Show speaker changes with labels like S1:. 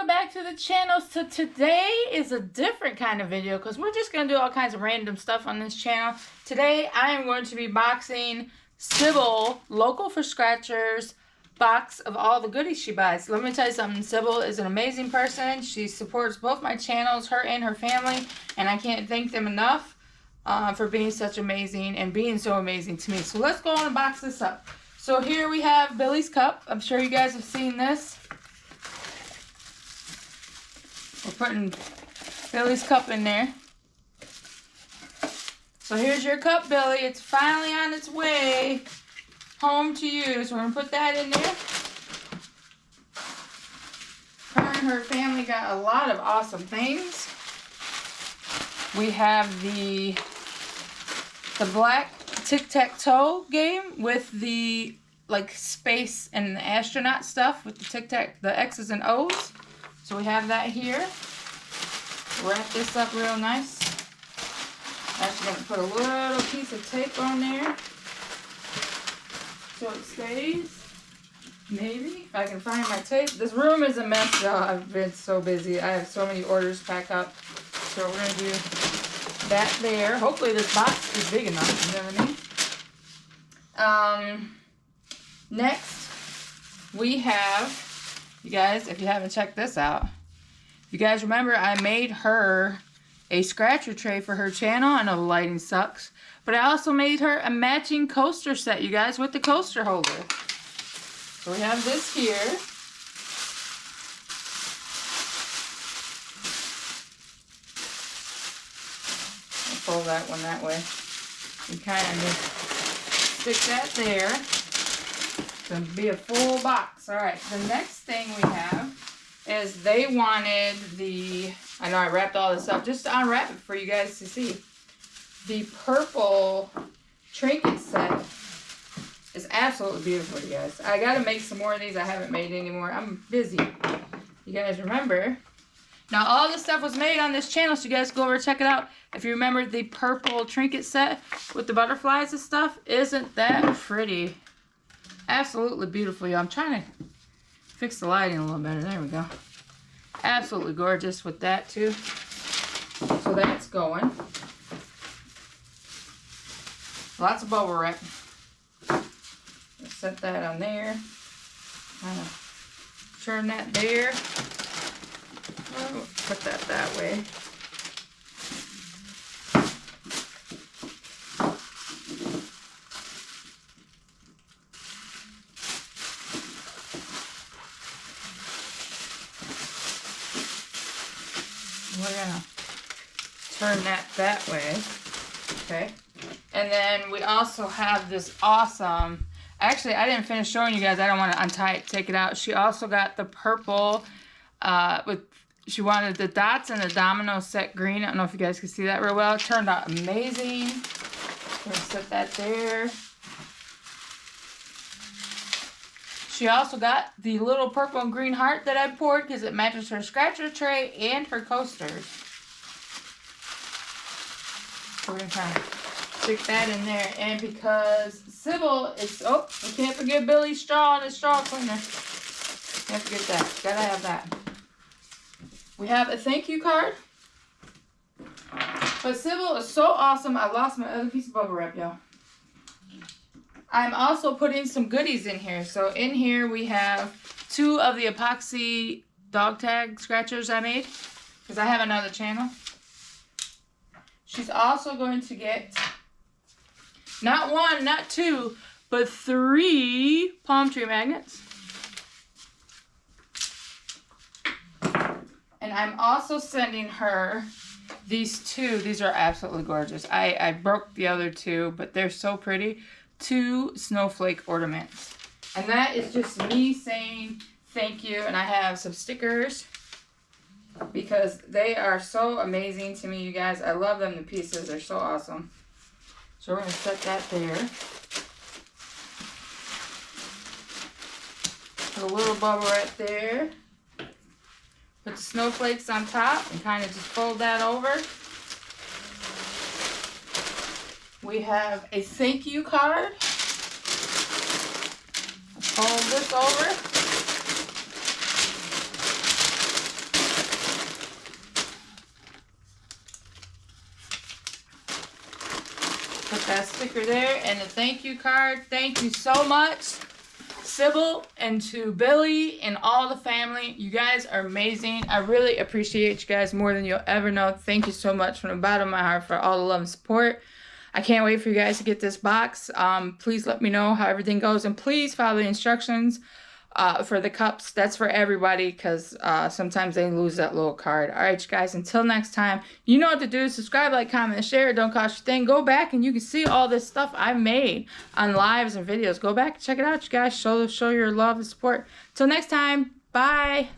S1: welcome back to the channel. So today is a different kind of video because we're just going to do all kinds of random stuff on this channel. Today I am going to be boxing Sybil, Local for Scratchers, box of all the goodies she buys. Let me tell you something, Sybil is an amazing person. She supports both my channels, her and her family, and I can't thank them enough for being such amazing and being so amazing to me. So let's go on and box this up. So here we have Billy's cup. I'm sure you guys have seen this. We're putting Billy's cup in there. So here's your cup, Billy. It's finally on its way home to you. So we're going to put that in there. Her and her family got a lot of awesome things. We have the black tic-tac-toe game with the like space and the astronaut stuff with the X's and O's. So we have that here. Wrap this up real nice. Actually going to put a little piece of tape on there so it stays. Maybe, if I can find my tape. This room is a mess, y'all. I've been so busy. I have so many orders to pack up. So we're going to do that there. Hopefully this box is big enough, you know what I mean? Next, we have... You guys, if you haven't checked this out, you guys remember I made her a scratcher tray for her channel. I know the lighting sucks, but I also made her a matching coaster set, you guys, with the coaster holder. So we have this here. I'll fold that one that way. And kind of stick that there. It's going to be a full box. Alright, the next thing we have is they wanted the, I know I wrapped all this up just to unwrap it for you guys to see. The purple trinket set is absolutely beautiful, you guys. I got to make some more of these. I haven't made any more. I'm busy. You guys remember. Now, all this stuff was made on this channel, so you guys go over and check it out. If you remember the purple trinket set with the butterflies and stuff, isn't that pretty? Absolutely beautiful, y'all. I'm trying to fix the lighting a little better. There we go. Absolutely gorgeous with that, too. So that's going. Lots of bubble wrap. Let's set that on there. Kind of turn that there. Oh, put that way. We're going to turn that way, okay? And then we also have this awesome, actually I didn't finish showing you guys, I don't want to untie it, take it out. She also got the purple, she wanted the dots and the domino set green. I don't know if you guys can see that real well. It turned out amazing. We're going to set that there. She also got the little purple and green heart that I poured because it matches her scratcher tray and her coasters. So we're going to kind of stick that in there. And because Sybil is... Oh, we can't forget Billy's straw and his straw cleaner. Can't forget that. Gotta have that. We have a thank you card. But Sybil is so awesome. I lost my other piece of bubble wrap, y'all. I'm also putting some goodies in here. So in here we have 2 of the epoxy dog tag scratchers I made. Because I have another channel. She's also going to get not 1, not 2, but 3 palm tree magnets. And I'm also sending her these 2. These are absolutely gorgeous. I broke the other 2, but they're so pretty. 2 snowflake ornaments. And that is just me saying thank you. And I have some stickers because they are so amazing to me, you guys. I love them to pieces. They're so awesome. So we're going to set that there. Put a little bubble wrap there. Put the snowflakes on top and kind of just fold that over. We have a thank you card. Fold this over. Put that sticker there and a thank you card. Thank you so much, Sybil, and to Billy and all the family. You guys are amazing. I really appreciate you guys more than you'll ever know. Thank you so much from the bottom of my heart for all the love and support. I can't wait for you guys to get this box. Please let me know how everything goes, and please follow the instructions for the cups. That's for everybody, because sometimes they lose that little card. All right, you guys, until next time, you know what to do. Subscribe, like, comment, and share. Don't cost you a thing. Go back and you can see all this stuff I made on lives and videos. Go back and check it out, you guys. Show your love and support. Till next time, bye.